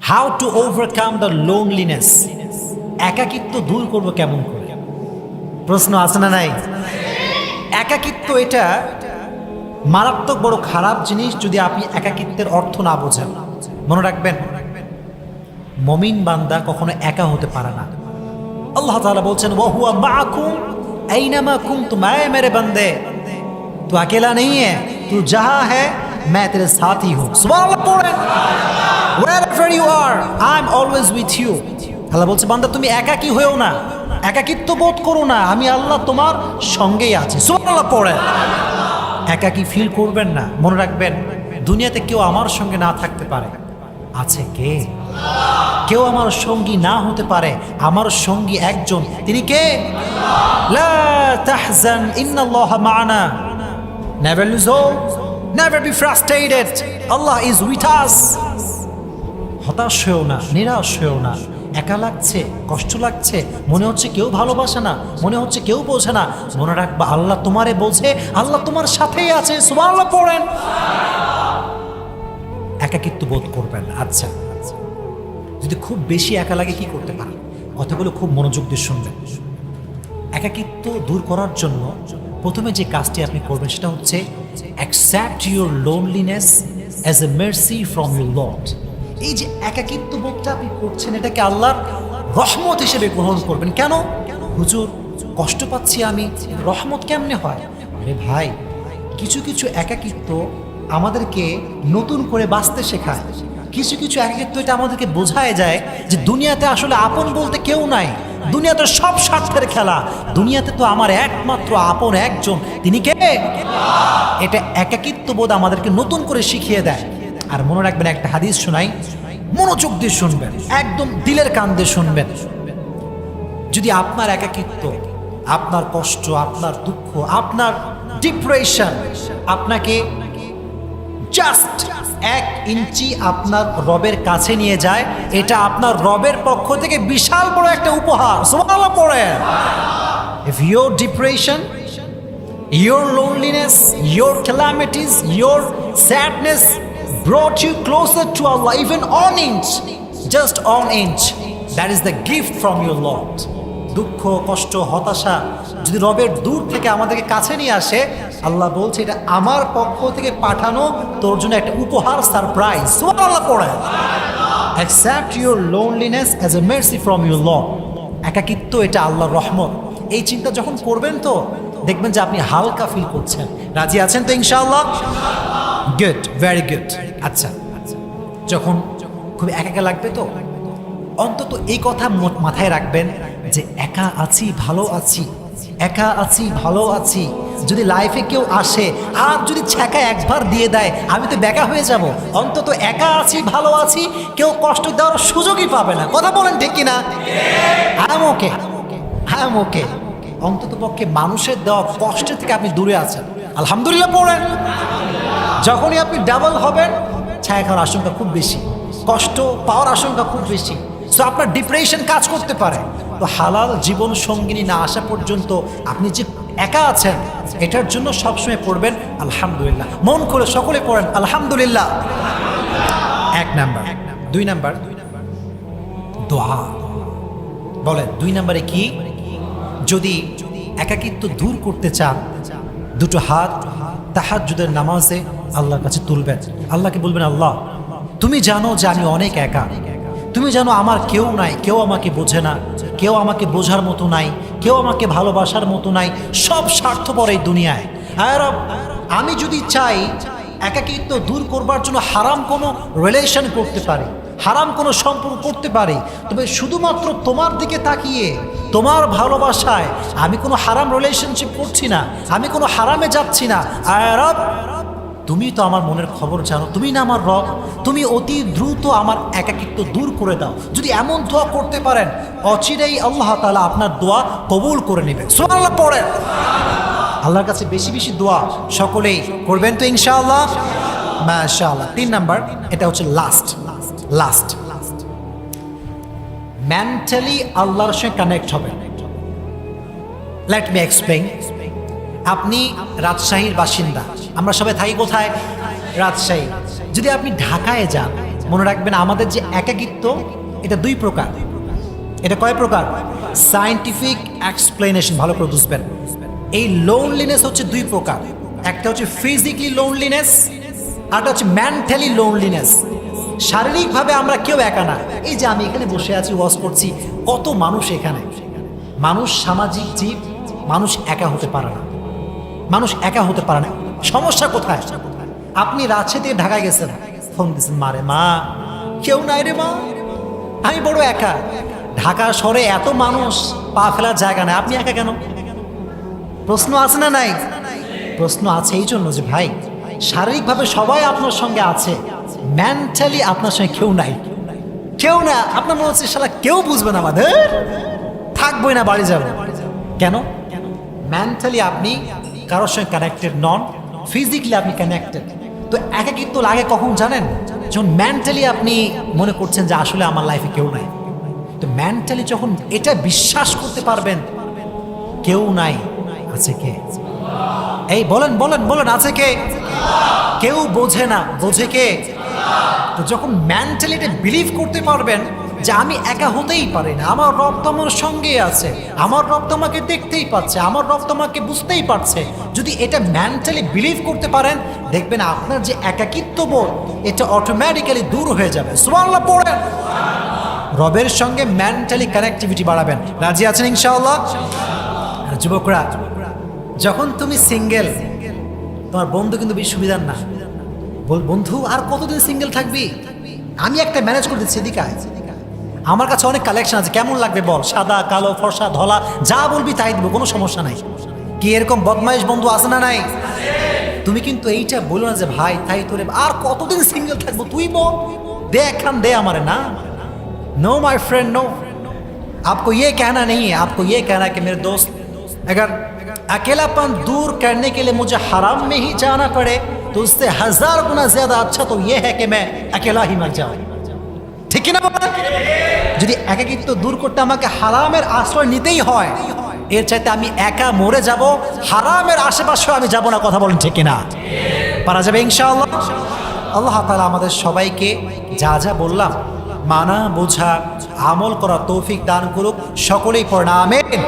How to overcome the loneliness, একাকিত্ব দূর করবো কেমন করে? প্রশ্ন আছে না নাই? একাকিত্ব এটা মারাত্মক বড় খারাপ জিনিস যদি আপনি একাকিত্বের অর্থ না বোঝেন। মনে রাখবেন, মমিন বান্দা কখনো একা হতে পারে না। আল্লাহ তাআলা বলছেন ওয়া হুয়া মাআকুম আইনামা কুনতুম, আয়ে মেরে বান্দে তু अकेला नहीं है, तू जहां है मैं तेरे साथ ही हूं। সুবহানাল্লাহ পড়েন, wherever you are I am always with you। আল্লাহ বলছে বান্দা তুমি একাকী হয়েও না, একাকিত্ব বোধ করো না, আমি আল্লাহ তোমার সঙ্গেই আছি। সুবহানাল্লাহ পড়েন। একাকী ফিল করবেন না। মনে রাখবেন, দুনিয়াতে কেউ আমার সঙ্গে না থাকতে পারে, আছে কে? কেউ আমার সঙ্গী না হতে পারে, আমার সঙ্গী একজন, তিনি কে? লা তাহজান ইন্নাল্লাহা মা'ানা, never lose hope, never be frustrated, Allah is with us। হতাশ হয়েও না, নিরাশ হয়েও না। একা লাগছে, কষ্ট লাগছে, মনে হচ্ছে কেউ ভালোবাসে না, মনে হচ্ছে কেউ বোঝে না, মনে রাখবা আল্লাহ তোমারে বোঝে, আল্লাহ তোমার সাথেই আছে। সুবহানাল্লাহ পড়েন। একাকিত্ব বোধ করবেন। আচ্ছা, যদি খুব বেশি একা লাগে কি করতে পারেন? কথাগুলো খুব মনোযোগ দিয়ে শুনবেন। একাকিত্ব দূর করার জন্য প্রথমে যে কাজটি আপনি করবেন সেটা হচ্ছে accept your loneliness as a mercy from your lord. এই যে একাকিত্ব বোধটা আপনি করছেন, এটাকে আল্লাহর রহমত হিসেবে গ্রহণ করবেন। কেন? হুজুর কষ্ট পাচ্ছি আমি, রহমত কেমনে হয়? আরে ভাই, কিছু কিছু একাকিত্ব আমাদেরকে নতুন করে বাঁচতে শেখায়। কিছু কিছু একাকিত্ব এটা আমাদেরকে বোঝায় যায় যে দুনিয়াতে আসলে আপন বলতে কেউ নাই, দুনিয়াতে সব স্বার্থের খেলা, দুনিয়াতে তো আমার একমাত্র আপন একজন, তিনি কে? এটা একাকিত্ব বোধ আমাদেরকে নতুন করে শিখিয়ে দেয়। আর মনে রাখবেন, একটা হাদিস শোনাই, মনোযোগ দিয়ে শুনবেন, একদম দিলের কান দিয়ে শুনবেন। যদি আপনার একাকিত্ব, আপনার কষ্ট, আপনার দুঃখ, আপনার ডিপ্রেশন আপনাকে জাস্ট 1 ইঞ্চি আপনার রবের কাছে নিয়ে যায়, এটা আপনার রবের পক্ষ থেকে বিশাল বড় একটা উপহার। সুবহানাল্লাহ পড়েন। If your depression, your loneliness, your calamities, your sadness brought you closer to Allah, even on inch, just on inch, that is the gift from your Lord. দুঃখ, কষ্ট, হতাশা যদি রবের দূর থেকে আমাদেরকে কাছে নিয়ে আসে, আল্লাহ বলছে এটা আমার পক্ষ থেকে পাঠানো তোর জন্য একটা উপহার, সারপ্রাইজ। সুবহানাল্লাহ পড়েন। Accept your loneliness as a mercy from your lord. একাকিত্ব এটা আল্লাহর রহমত। এই চিন্তা যখন করবেন তো দেখবেন যে আপনি হালকা ফিল করছেন। রাজি আছেন তো ইনশাআল্লাহ? Good, very good. আচ্ছা, যখন খুব একা একা লাগবে তো অন্তত এই কথা মাথায় রাখবেন যে একা আছি, ভালো আছি, একা আছি, ভালো আছি। যদি লাইফে কেউ আসে আর যদি ছ্যাঁকা একবার দিয়ে দেয়, আমি তো বেকা হয়ে যাব। অন্তত একা আছি, ভালো আছি, কেউ কষ্ট দেওয়ার সুযোগই পাবে না। কথা বলেন ঠিক কিনা? আই এম ওকে। অন্তত পক্ষে মানুষের দেওয়া কষ্টের থেকে আপনি দূরে আছেন। আলহামদুলিল্লাহ পড়েন। যখনই আপনি ডাবল হবেন, ছায়া খাওয়ার আশঙ্কা খুব বেশি, কষ্ট পাওয়ার আশঙ্কা খুব বেশি। সো আপনার ডিপ্রেশন কাজ করতে পারে। তো হালাল জীবন সঙ্গিনী না আসা পর্যন্ত আপনি যে একা আছেন, এটার জন্য সবসময় পড়বেন আলহামদুলিল্লাহ। মন করে সকলে পড়েন আলহামদুলিল্লাহ। 1 নাম্বার। 2 নাম্বার দোয়া। বলেন 2 নাম্বারে কি? যদি একাকিত্ব দূর করতে চান, দুটো হাত তাহাজ্জুদের নামাজে আল্লাহর কাছে তুলবেন। আল্লাহকে বলবেন, আল্লাহ তুমি জানো যে আমি অনেক একা, তুমি জানো আমার কেউ নাই, কেউ আমাকে বোঝে না, কেউ আমাকে বোঝার মতো নাই, কেউ আমাকে ভালোবাসার মতো নাই, সব স্বার্থপর এই দুনিয়ায়। আর আমি যদি চাই একাকিত্ব দূর করবার জন্য হারাম কোনো রিলেশন করতে পারি, হারাম কোনো সম্পর্ক করতে পারি, তবে শুধুমাত্র তোমার দিকে তাকিয়ে, তোমার ভালোবাসায় আমি কোনো হারাম রিলেশনশিপ করছি না, আমি কোনো হারামে যাচ্ছি না। আর তুমি তো আমার মনের খবর জানো, তুমি না আমার রব, তুমি অতি দ্রুত আমার একাকিত্ব দূর করে দাও। যদি এমন দোয়া করতে পারেন, অচিরেই আল্লাহ তাআলা আপনার দোয়া কবুল করে নেবেন। সুবহানাল্লাহ পড়েন। আল্লাহর কাছে বেশি বেশি দোয়া সকলেই করবেন তো ইনশাআল্লাহ। মাশাআল্লাহ। 3 নাম্বার, এটা হচ্ছে লাস্ট মেন্টালি আল্লাহর সঙ্গে কানেক্ট হবেন। Let me explain. আপনি রাজশাহীর বাসিন্দা, আমরা সবাই থাকি কোথায়? রাজশাহী। যদি আপনি ঢাকায় যান, মনে রাখবেন আমাদের যে একাকিত্ব এটা দুই প্রকার। এটা কয় প্রকার? সায়েন্টিফিক এক্সপ্লেনেশন ভালো করে বুঝবেন। এই লোনলিনেস হচ্ছে দুই প্রকার। একটা হচ্ছে ফিজিক্যালি লোনলিনেস, আরটা হচ্ছে মেন্টালি লোনলিনেস। শারীরিকভাবে আমরা কেউ একা না। এই যে আমি এখানে বসে আছি, ওয়াজ করছি, কত মানুষ এখানে। মানুষ সামাজিক জীব, মানুষ একা হতে পারে না। মানুষ একা হতে পারে না। সমস্যা কোথায়? আপনি রাজশাহী থেকে ঢাকায় গেছেন, ফোন দিচ্ছেন মারে, মা কেউ নাই রে মা, আমি বড় একা। ঢাকা শহরে এত মানুষ, পা ফেলার জায়গা নাই, আপনি একা কেন? প্রশ্ন আছে না নাই? প্রশ্ন আছে এই জন্য যে ভাই শারীরিকভাবে সবাই আপনার সঙ্গে আছে, মেন্টালি আপনার সঙ্গে কেউ নাই। কেউ না, আপনার মনে হচ্ছে শালা কেউ বুঝবে না, আমাদের থাকবোই না, বাড়ি যাবো। কেন? মেন্টালি আপনি কারোর সঙ্গে কানেক্টেড নন, ফিজিক্যালি আপনি কানেক্টেড। তো একাকিত্ব লাগে কখন জানেন? যখন মেন্টালি আপনি মনে করছেন যে আসলে আমার লাইফে কেউ নাই। তো মেন্টালি যখন এটা বিশ্বাস করতে পারবেন কেউ নাই, আছে কে? এই বলেন বলেন বলেন, আছে কে? কেউ বোঝে না, বোঝে কে? তো যখন মেন্টালি এটা বিলিভ করতে পারবেন যে আমি একা হতেই পারি না, আমার রব তো আমার সঙ্গেই আছে, আমার রব তো আমাকে দেখতেই পাচ্ছে, আমার রব তো আমাকে বুঝতেই পারছে, যদি এটা মেন্টালি বিলিভ করতে পারেন দেখবেন আপনার যে একাকিত্ব বোধ এটা অটোমেটিক্যালি দূর হয়ে যাবে। সুবহানাল্লাহ পড়েন। রবের সঙ্গে মেন্টালি কানেক্টিভিটি বাড়াবেন। রাজি আছেন ইনশাআল্লাহ? আর যুবকরা, যখন তুমি সিঙ্গেল, তোমার বন্ধু কিন্তু বেশি সুবিধার না। বন্ধু আর কতদিন সিঙ্গেল থাকবি, আমি একটা ম্যানেজ করে দিচ্ছি, এদিকে আয়। আমার কাছে অনেক কালেকশন আছে, কেমন লাগবে বল, সাদা কালো ফর্সা ধলা যা বলবি তাই দিব, কোনো সমস্যা নাই। কি এরকম বদমাইশ বন্ধু আছে না নাই? তুমি কিন্তু এইটা বলো না যে ভাই তাই তোরে আর কতদিন সিঙ্গেল থাকবো, তুই বল, দে একখান দে আমারে। না, नो माय फ्रेंड नो, आपको ये कहना नहीं है, आपको ये कहना है कि मेरे दोस्त अगर अकेलापन दूर करने के लिए मुझे हराम में ही जाना पड़े तो उससे 1000 गुना ज्यादा अच्छा तो ये है कि मैं अकेला ही मर जाऊं। ঠিক না বাবা? যদি একাকিত্ব দূর করতে আমাকে হারামের আশ্রয় নিতেই হয়, এর চাইতে আমি একা মরে যাব, হারামের আশেপাশেও আমি যাব না। কথা বলেন ঠিক কিনা? পারা যাবে ইনশাআল্লাহ। আল্লাহ তাআলা আমাদের সবাইকে যা যা বললাম মানা, বোঝা, আমল করা তৌফিক দান করুক। সকলেই পড়েন আমিন।